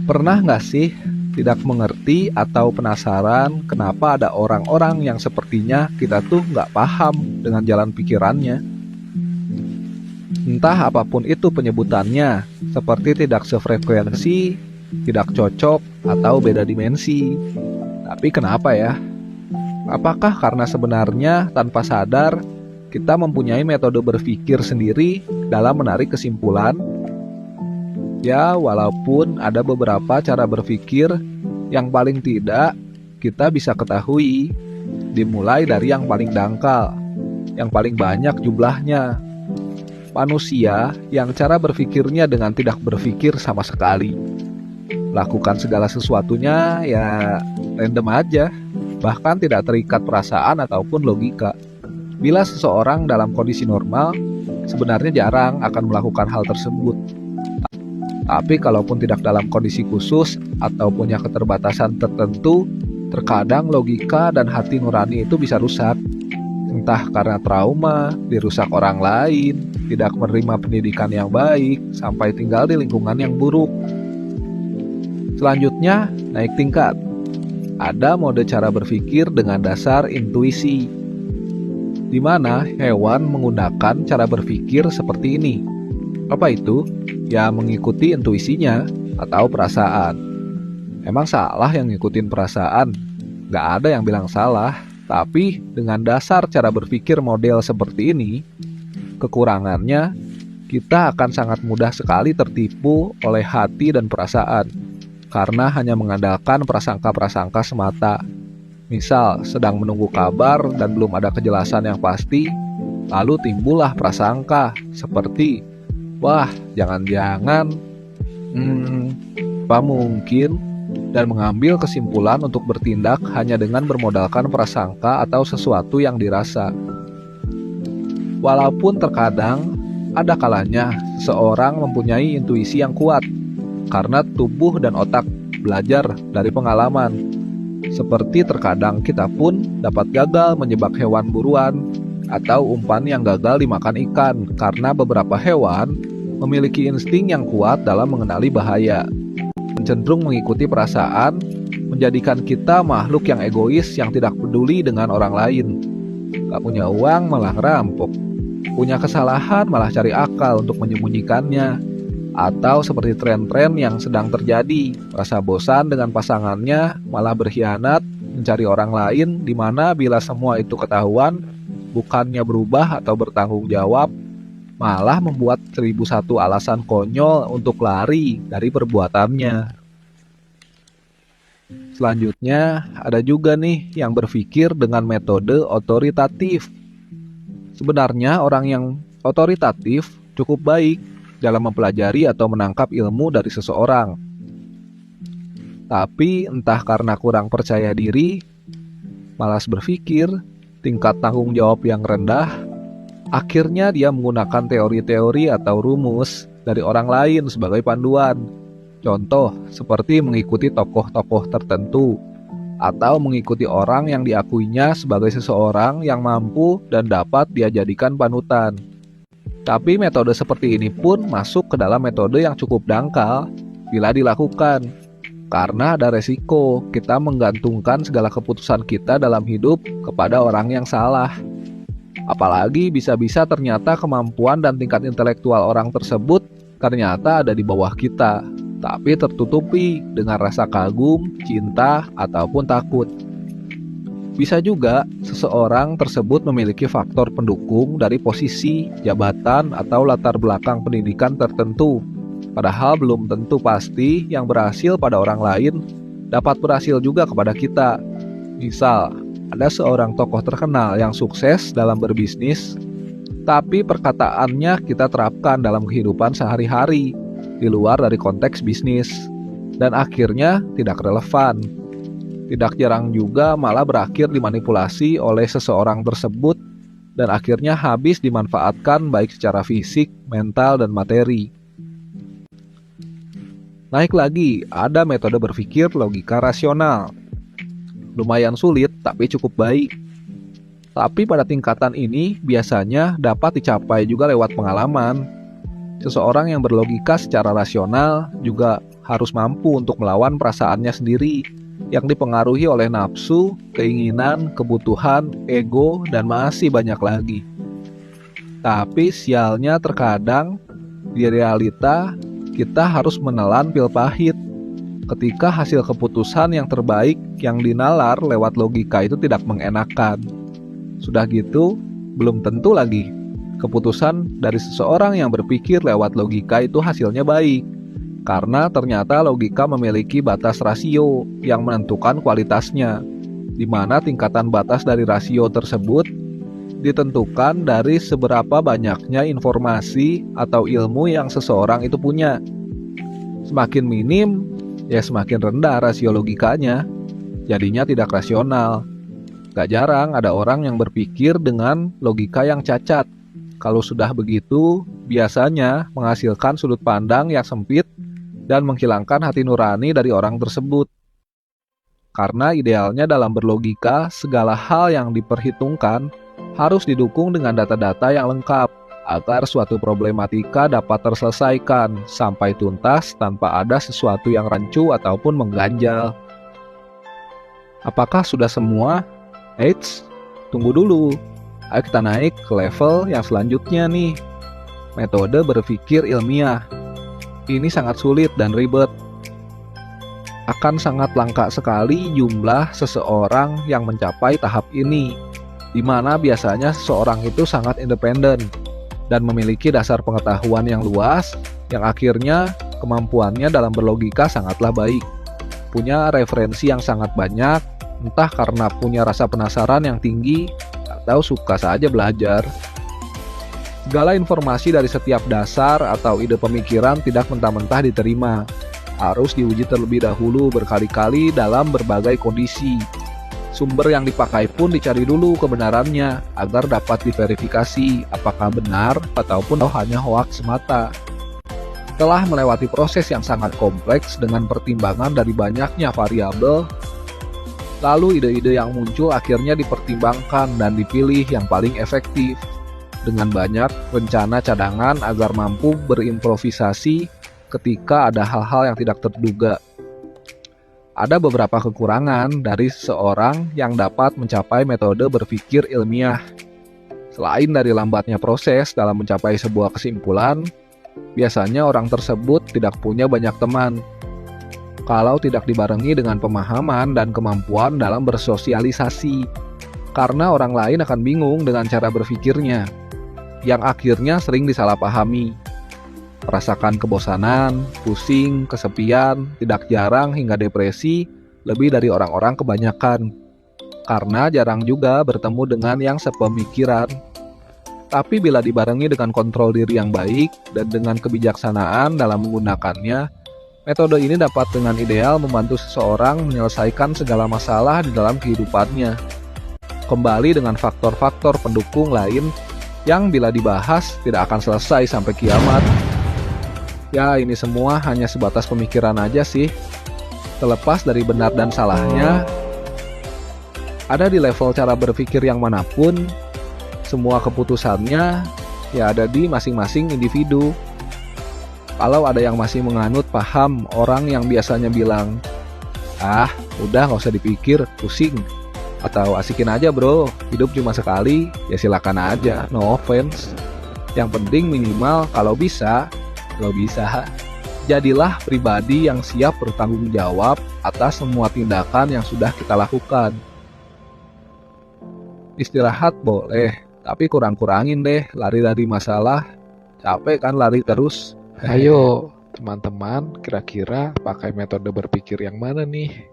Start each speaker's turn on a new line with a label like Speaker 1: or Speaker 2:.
Speaker 1: Pernah nggak sih tidak mengerti atau penasaran kenapa ada orang-orang yang sepertinya kita tuh nggak paham dengan jalan pikirannya? Entah apapun itu penyebutannya, seperti tidak sefrekuensi, tidak cocok, atau beda dimensi. Tapi kenapa ya? Apakah karena sebenarnya tanpa sadar kita mempunyai metode berpikir sendiri dalam menarik kesimpulan? Ya, walaupun ada beberapa cara berpikir yang paling tidak kita bisa ketahui, dimulai dari yang paling dangkal, yang paling banyak jumlahnya. Manusia yang cara berpikirnya dengan tidak berpikir sama sekali. Lakukan segala sesuatunya ya random aja, bahkan tidak terikat perasaan ataupun logika. Bila seseorang dalam kondisi normal, sebenarnya jarang akan melakukan hal tersebut. Tapi kalaupun tidak dalam kondisi khusus atau punya keterbatasan tertentu, terkadang logika dan hati nurani itu bisa rusak. Entah karena trauma, dirusak orang lain, tidak menerima pendidikan yang baik, sampai tinggal di lingkungan yang buruk. Selanjutnya, naik tingkat. Ada mode cara berpikir dengan dasar intuisi, di mana hewan menggunakan cara berpikir seperti ini. Apa itu? Ya mengikuti intuisinya atau perasaan. Emang salah yang ngikutin perasaan? Gak ada yang bilang salah. Tapi dengan dasar cara berpikir model seperti ini, kekurangannya kita akan sangat mudah sekali tertipu oleh hati dan perasaan. Karena hanya mengandalkan prasangka-prasangka semata. Misal sedang menunggu kabar dan belum ada kejelasan yang pasti, lalu timbullah prasangka seperti wah, jangan-jangan, apa mungkin, dan mengambil kesimpulan untuk bertindak hanya dengan bermodalkan prasangka atau sesuatu yang dirasa. Walaupun terkadang ada kalanya seseorang mempunyai intuisi yang kuat, karena tubuh dan otak belajar dari pengalaman. Seperti terkadang kita pun dapat gagal menjebak hewan buruan, atau umpan yang gagal dimakan ikan karena beberapa hewan memiliki insting yang kuat dalam mengenali bahaya. Cenderung mengikuti perasaan menjadikan kita makhluk yang egois yang tidak peduli dengan orang lain. Gak punya uang malah ngerampok, punya kesalahan malah cari akal untuk menyembunyikannya. Atau seperti tren-tren yang sedang terjadi, rasa bosan dengan pasangannya malah berkhianat mencari orang lain, di mana bila semua itu ketahuan, bukannya berubah atau bertanggung jawab, malah membuat 1001 alasan konyol untuk lari dari perbuatannya. Selanjutnya, ada juga nih yang berpikir dengan metode otoritatif. Sebenarnya orang yang otoritatif cukup baik dalam mempelajari atau menangkap ilmu dari seseorang. Tapi entah karena kurang percaya diri, malas berpikir, tingkat tanggung jawab yang rendah, akhirnya dia menggunakan teori-teori atau rumus dari orang lain sebagai panduan. Contoh, seperti mengikuti tokoh-tokoh tertentu, atau mengikuti orang yang diakuinya sebagai seseorang yang mampu dan dapat dia jadikan panutan. Tapi metode seperti ini pun masuk ke dalam metode yang cukup dangkal bila dilakukan. Karena ada resiko kita menggantungkan segala keputusan kita dalam hidup kepada orang yang salah. Apalagi bisa-bisa ternyata kemampuan dan tingkat intelektual orang tersebut ternyata ada di bawah kita, tapi tertutupi dengan rasa kagum, cinta, ataupun takut. Bisa juga seseorang tersebut memiliki faktor pendukung dari posisi, jabatan, atau latar belakang pendidikan tertentu. Padahal belum tentu pasti yang berhasil pada orang lain dapat berhasil juga kepada kita. Misal, ada seorang tokoh terkenal yang sukses dalam berbisnis, tapi perkataannya kita terapkan dalam kehidupan sehari-hari, di luar dari konteks bisnis, dan akhirnya tidak relevan. Tidak jarang juga malah berakhir dimanipulasi oleh seseorang tersebut dan akhirnya habis dimanfaatkan baik secara fisik, mental, dan materi. Naik lagi, ada metode berpikir logika rasional. Lumayan sulit tapi cukup baik. Tapi pada tingkatan ini biasanya dapat dicapai juga lewat pengalaman. Seseorang yang berlogika secara rasional juga harus mampu untuk melawan perasaannya sendiri yang dipengaruhi oleh nafsu, keinginan, kebutuhan, ego, dan masih banyak lagi. Tapi sialnya terkadang di realita kita harus menelan pil pahit ketika hasil keputusan yang terbaik yang dinalar lewat logika itu tidak mengenakan. Sudah gitu, belum tentu lagi keputusan dari seseorang yang berpikir lewat logika itu hasilnya baik. Karena ternyata logika memiliki batas rasio yang menentukan kualitasnya, di mana tingkatan batas dari rasio tersebut ditentukan dari seberapa banyaknya informasi atau ilmu yang seseorang itu punya. Semakin minim, ya semakin rendah rasio logikanya, jadinya tidak rasional. Gak jarang ada orang yang berpikir dengan logika yang cacat. Kalau sudah begitu, biasanya menghasilkan sudut pandang yang sempit dan menghilangkan hati nurani dari orang tersebut. Karena idealnya dalam berlogika, segala hal yang diperhitungkan harus didukung dengan data-data yang lengkap agar suatu problematika dapat terselesaikan sampai tuntas tanpa ada sesuatu yang rancu ataupun mengganjal. Apakah sudah semua? Eits, tunggu dulu. Ayo kita naik ke level yang selanjutnya nih. Metode berpikir ilmiah. Ini sangat sulit dan ribet. Akan sangat langka sekali jumlah seseorang yang mencapai tahap ini, di mana biasanya seseorang itu sangat independen dan memiliki dasar pengetahuan yang luas, yang akhirnya kemampuannya dalam berlogika sangatlah baik. Punya referensi yang sangat banyak, entah karena punya rasa penasaran yang tinggi, atau suka saja belajar. Segala informasi dari setiap dasar atau ide pemikiran tidak mentah-mentah diterima. Harus diuji terlebih dahulu berkali-kali dalam berbagai kondisi. Sumber yang dipakai pun dicari dulu kebenarannya agar dapat diverifikasi apakah benar ataupun hanya hoaks semata. Telah melewati proses yang sangat kompleks dengan pertimbangan dari banyaknya variabel, lalu ide-ide yang muncul akhirnya dipertimbangkan dan dipilih yang paling efektif dengan banyak rencana cadangan agar mampu berimprovisasi ketika ada hal-hal yang tidak terduga. Ada beberapa kekurangan dari seseorang yang dapat mencapai metode berpikir ilmiah. Selain dari lambatnya proses dalam mencapai sebuah kesimpulan, biasanya orang tersebut tidak punya banyak teman. Kalau tidak dibarengi dengan pemahaman dan kemampuan dalam bersosialisasi, karena orang lain akan bingung dengan cara berpikirnya, yang akhirnya sering disalahpahami. Merasakan kebosanan, pusing, kesepian, tidak jarang hingga depresi lebih dari orang-orang kebanyakan, karena jarang juga bertemu dengan yang sepemikiran. Tapi bila dibarengi dengan kontrol diri yang baik dan dengan kebijaksanaan dalam menggunakannya, metode ini dapat dengan ideal membantu seseorang menyelesaikan segala masalah di dalam kehidupannya. Kembali dengan faktor-faktor pendukung lain yang bila dibahas tidak akan selesai sampai kiamat. Ya, ini semua hanya sebatas pemikiran aja sih. Terlepas dari benar dan salahnya, ada di level cara berpikir yang manapun, semua keputusannya ya ada di masing-masing individu. Kalau ada yang masih menganut paham orang yang biasanya bilang, udah gak usah dipikir, pusing, atau asikin aja bro, hidup cuma sekali, ya silakan aja, no offense. Yang penting minimal kalau bisa, jadilah pribadi yang siap bertanggung jawab atas semua tindakan yang sudah kita lakukan. Istirahat boleh, tapi kurang-kurangin deh lari dari masalah, capek kan lari terus.
Speaker 2: Ayo, teman-teman, kira-kira pakai metode berpikir yang mana nih?